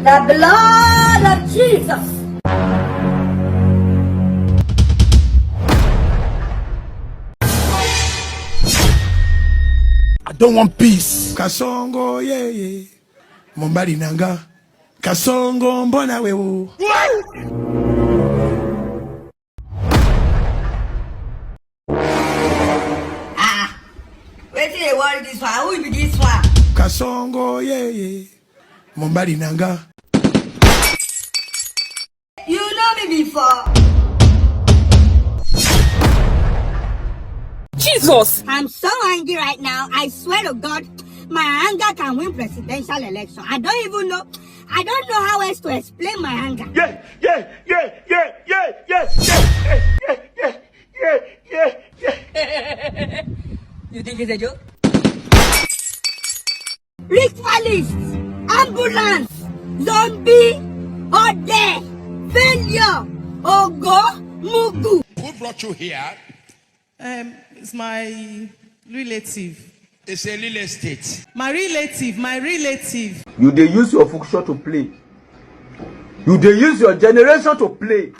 The blood of Jesus. I don't want peace. Kasongo, yeah. Mombali nanga. Kasongo, mbona wewe. Wait till you worry this one. Who be this one? Kasongo, yeah. Mombali nanga. You know me before. Jesus! I'm so angry right now. I swear to God, my anger can win presidential election. I don't know how else to explain my anger. Yeah. You think it's a joke? Ritualist, ambulance, zombie, ode, failure, ogo, mugu. Who brought you here? It's my relative. It's a real estate. My relative. You dey use your function to play. You dey use your generation to play.